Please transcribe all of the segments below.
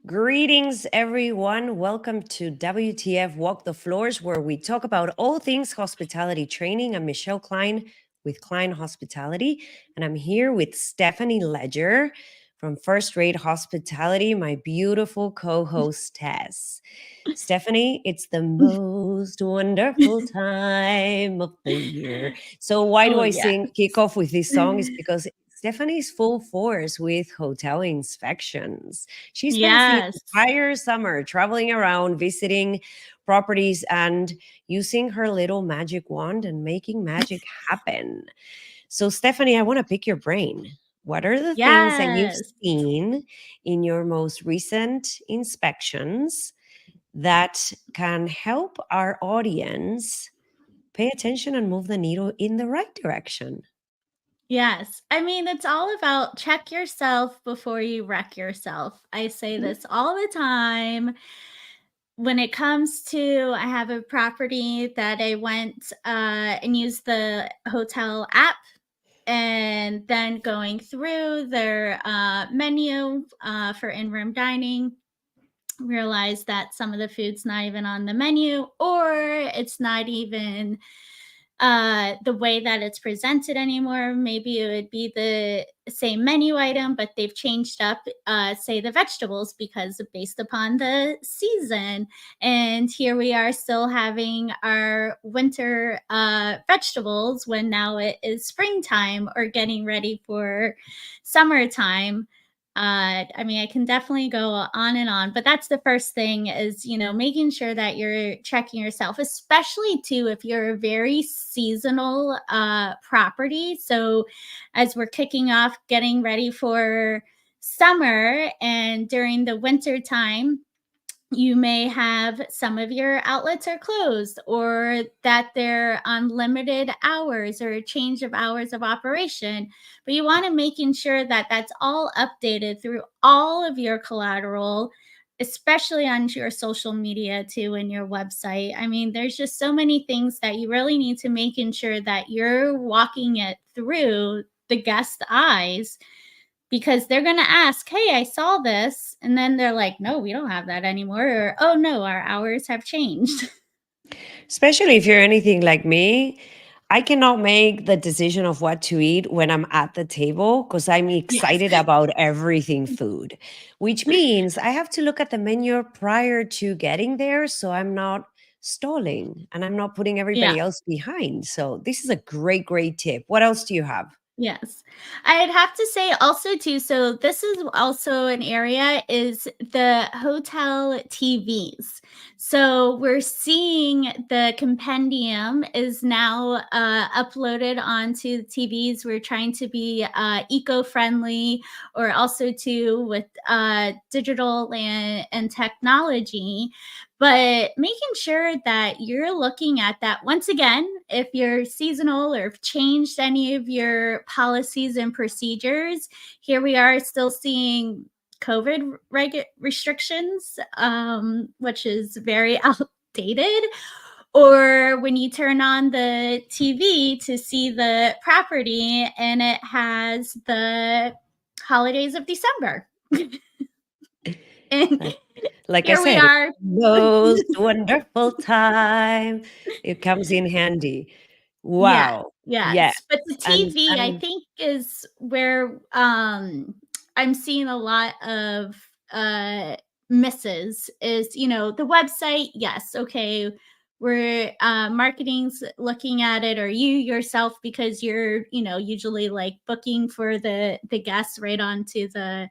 Greetings, everyone. Welcome to WTF Walk the Floors, where we talk about all things hospitality training. I'm Michèle Kline with Kline Hospitality, and I'm here with Stephanie Ledger from First Rate Hospitality, my beautiful co-hostess. Stephanie, it's the most wonderful time of the year. So why do Oh, I yeah. kick off with this song? Is because Stephanie's full force with hotel inspections. She spends the Yes. entire summer traveling around, visiting properties and using her little magic wand and making magic happen. So, Stephanie, I want to pick your brain. What are the things that you've Yes. seen in your most recent inspections that can help our audience pay attention and move the needle in the right direction? Yes. I mean, it's all about check yourself before you wreck yourself. I say this all the time. When it comes to, I have a property that I went and used the hotel app, and then going through their menu for in room dining, realized that some of the food's not even on the menu, or it's not even the way that it's presented anymore. Maybe it would be the same menu item, but they've changed up, say, the vegetables because based upon the season. And here we are still having our winter vegetables when now it is springtime or getting ready for summertime. I mean, I can definitely go on and on, but that's the first thing is, making sure that you're checking yourself, especially too if you're a very seasonal property. So as we're kicking off, getting ready for summer and during the winter time, you may have some of your outlets are closed or that they're on limited hours or a change of hours of operation, but you want to making sure that that's all updated through all of your collateral, especially on your social media too and your website. I mean, there's just so many things that you really need to making sure that you're walking it through the guest eyes, because they're going to ask, "Hey, I saw this." And then they're like, "No, we don't have that anymore." Or, "Oh, no, our hours have changed." Especially if you're anything like me, I cannot make the decision of what to eat when I'm at the table because I'm Yes. excited about everything food, which means I have to look at the menu prior to getting there so I'm not stalling and I'm not putting Yeah. everybody else behind. So, this is a great, great tip. What else do you have? Yes. I'd have to say also too, so this is also an area is the hotel TVs. So we're seeing the compendium is now uploaded onto the TVs. We're trying to be eco-friendly, or also too with digital and technology, but making sure that you're looking at that once again, if you're seasonal or have changed any of your policies and procedures. Here we are still seeing COVID restrictions, which is very outdated. Or when you turn on the TV to see the property and it has the holidays of December. And Like like I here we said, it's are. the most wonderful time. It comes in handy. Yeah, Wow. Yes. yes, but the And TV, I and think, is where, I'm seeing a lot of, misses is, the website, yes, okay, we're, marketing's looking at it, or you yourself, because you're, usually, like, booking for the guests right onto the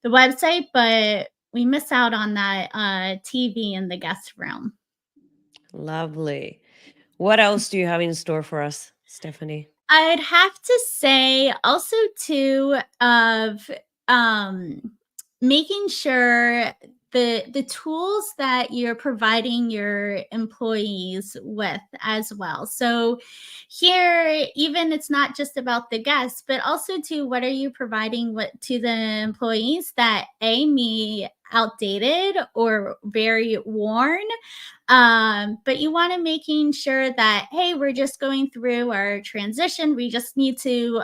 website, but we miss out on that, TV in the guest room. lovely. What else do you have in store for us, Stephanie? I'd have to say also too of um making sure the tools that you're providing your employees with as well. So here, even it's not just about the guests, but also to what are you providing what to the employees that a me outdated or very worn, but you want to making sure that, hey, we're just going through our transition. We just need to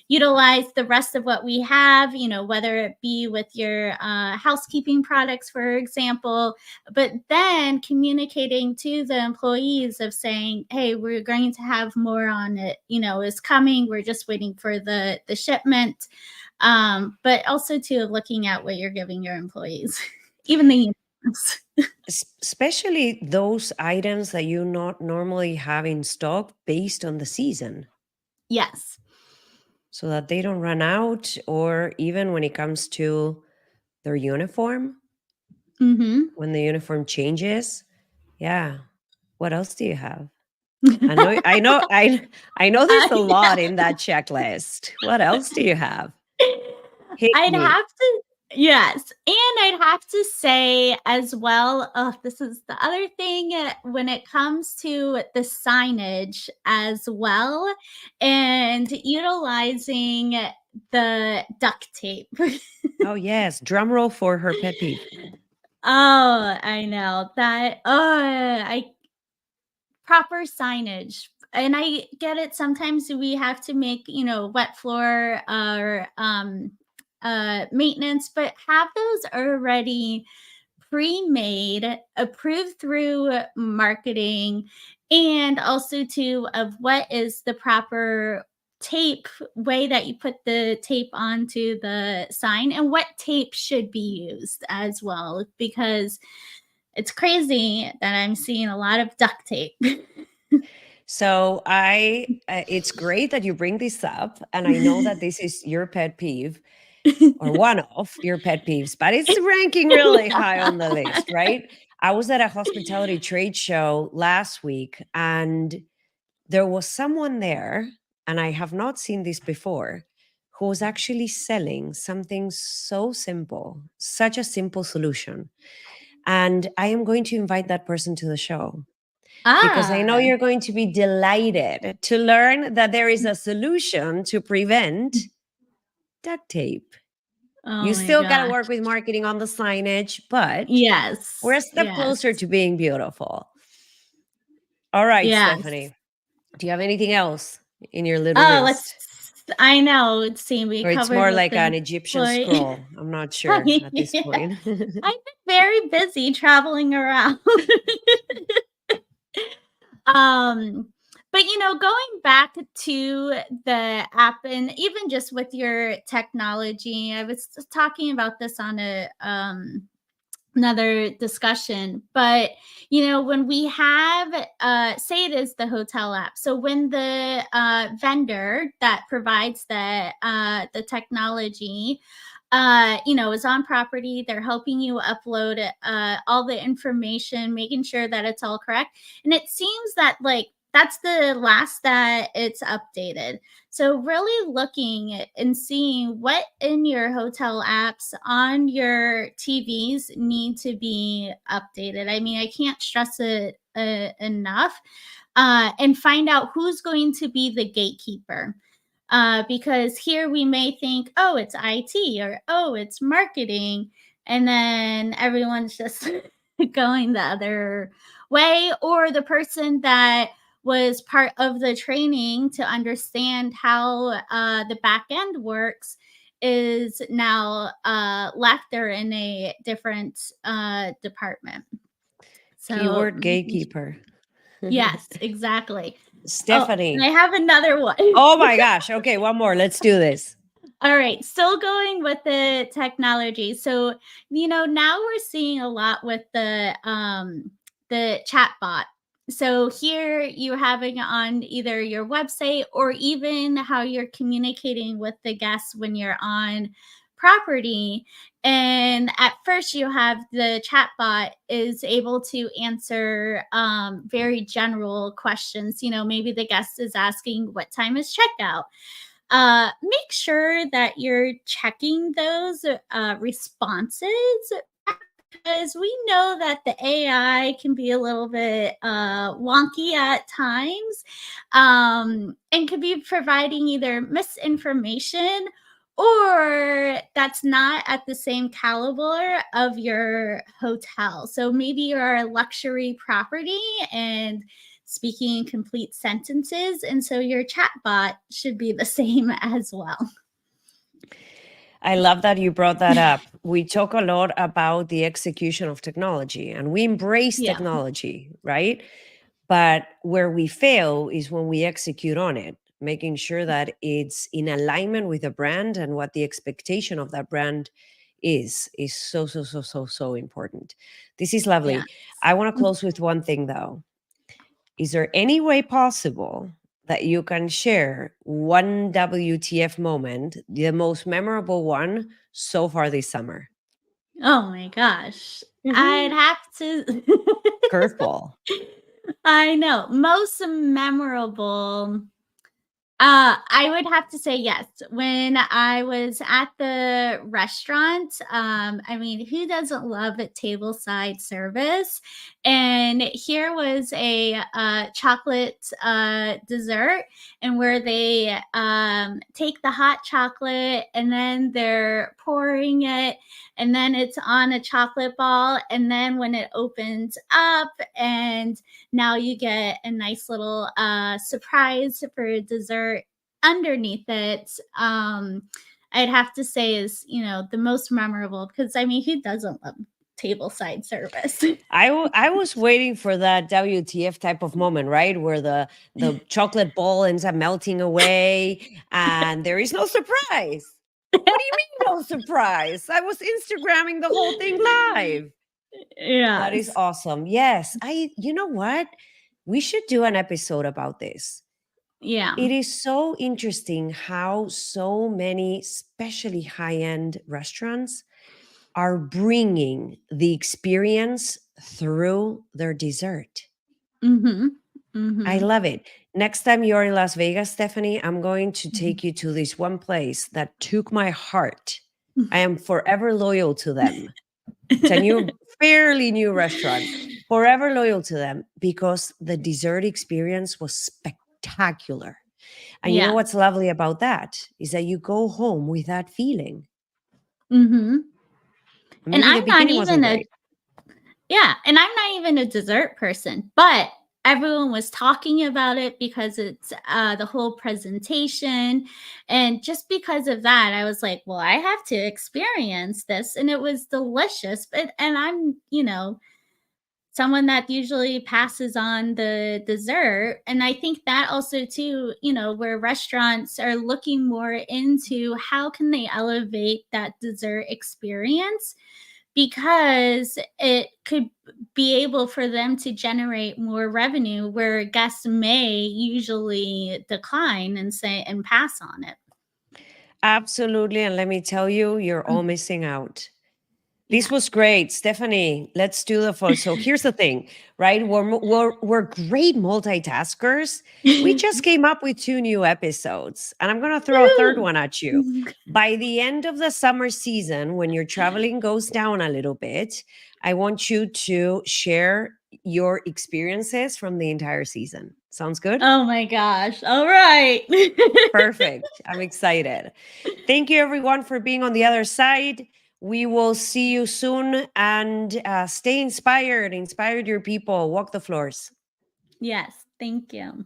utilize the rest of what we have, whether it be with your housekeeping products, for example, but then communicating to the employees of saying, hey, we're going to have more on it, is coming. We're just waiting for the shipment. But also to looking at what you're giving your employees, even the uniforms. Especially those items that you not normally have in stock based on the season, Yes. so that they don't run out, or even when it comes to their uniform, Mm-hmm. when the uniform changes. Yeah. What else do you have? I know there's a lot in that checklist. What else do you have? Hit I'd me. have to, yes, and I'd have to say as well, this is the other thing, when it comes to the signage as well, and utilizing the duct tape. Oh yes, drum roll for her pet peeve. Oh, I know that. I proper signage. And I get it. Sometimes we have to make, wet floor or maintenance, but have those already pre-made, approved through marketing, and also to of what is the proper tape way that you put the tape onto the sign and what tape should be used as well, because it's crazy that I'm seeing a lot of duct tape. So it's great that you bring this up, and I know that this is your pet peeve, or one of your pet peeves, but it's ranking really high on the list, right? I was at a hospitality trade show last week, and there was someone there, and I have not seen this before, who was actually selling something so simple, such a simple solution. And I am going to invite that person to the show, because I know Ah, you're going to be delighted to learn that there is a solution to prevent duct tape. oh You my still got to gosh. work with marketing on the signage, but we're Yes, a step yes, closer to being beautiful. All right, yes. Stephanie, do you have anything else in your little Oh, let's list? I know, let's see, we Or it's covered more with like the an Egyptian employee. scroll? I'm not sure at this Yeah, point. I've been very busy traveling around. Um, but going back to the app and even just with your technology, I was talking about this on a another discussion, but when we have say it is the hotel app, so when the vendor that provides the technology is on property, they're helping you upload all the information, making sure that it's all correct, and it seems that like that's the last that it's updated. So really looking and seeing what in your hotel apps on your TVs need to be updated. I mean, I can't stress it enough. And find out who's going to be the gatekeeper. Because here we may think, oh, it's IT or oh, it's marketing. And then everyone's just going the other way, or the person that was part of the training to understand how the back end works is now left there in a different department. So, Keyword gatekeeper. yes, exactly. Oh, and I Stephanie. have another one. Oh my gosh. Okay, one more. Let's do this. All right, still going with the technology. So, now we're seeing a lot with the chat bot. So here you're having on either your website or even how you're communicating with the guests when you're on property. And at first you have the chat bot is able to answer very general questions. Maybe the guest is asking what time is checkout. Make sure that you're checking those responses because we know that the AI can be a little bit wonky at times, and could be providing either misinformation or that's not at the same caliber of your hotel. So maybe you're a luxury property and speaking in complete sentences, and so your chatbot should be the same as well. I love that you brought that up. We talk a lot about the execution of technology and we embrace Yeah. technology, right? But where we fail is when we execute on it, making sure that it's in alignment with the brand and what the expectation of that brand is so, so, so, so, so important. This is Yeah. lovely. I want to close with one thing though. Is there any way possible that you can share one WTF moment, the most memorable one so far this summer? Oh my gosh. I'd Mhm. have to Curveball. I know. Most memorable. I would have to say yes. When I was at the restaurant, I mean, who doesn't love a tableside service? And here was a chocolate dessert, and where they take the hot chocolate and then they're pouring it, and then it's on a chocolate ball, and then when it opens up and now you get a nice little surprise for dessert underneath it. I'd have to say is, the most memorable, because I mean, who doesn't love tableside service? I was waiting for that WTF type of moment, right? Where the chocolate ball ends up melting away and there is no surprise. What do you mean no surprise? I was Instagramming the whole thing live. That is Yes. awesome. Yes, you know what? We should do an episode about this. Yeah. It is so interesting how so many, especially high-end restaurants, are bringing the experience through their dessert. Mhm. I Mhm. love it. Next time you're in Las Vegas, Stephanie, I'm going to take you to this one place that took my heart. I am forever loyal to them. It's a new, fairly new restaurant. Forever loyal to them because the dessert experience was spectacular. And you know Yeah. what's lovely about that is that you go home with that feeling. Mhm. And Maybe the I'm not beginning wasn't even a great. Yeah, and I'm not even a dessert person, but everyone was talking about it because it's the whole presentation. And just because of that, I was like, well, I have to experience this. And it was delicious. And I'm, someone that usually passes on the dessert. And I think that also, too, where restaurants are looking more into how can they elevate that dessert experience, because it could be able for them to generate more revenue where guests may usually decline and say and pass on it. Absolutely. And let me tell you, you're all Mhm. missing out. This Yeah. was great, Stephanie. Let's do the phone. So here's the thing, right? We're great multitaskers. We just came up with 2 new episodes, and I'm gonna throw a third Woo! one at you. By the end of the summer season, when your traveling goes down a little bit, I want you to share your experiences from the entire season. Sounds good? Oh my gosh. All right. Perfect. I'm excited. Thank you, everyone, for being on the other side. We will see you soon and stay inspired. Inspired your people. Walk the floors. Yes. Thank you.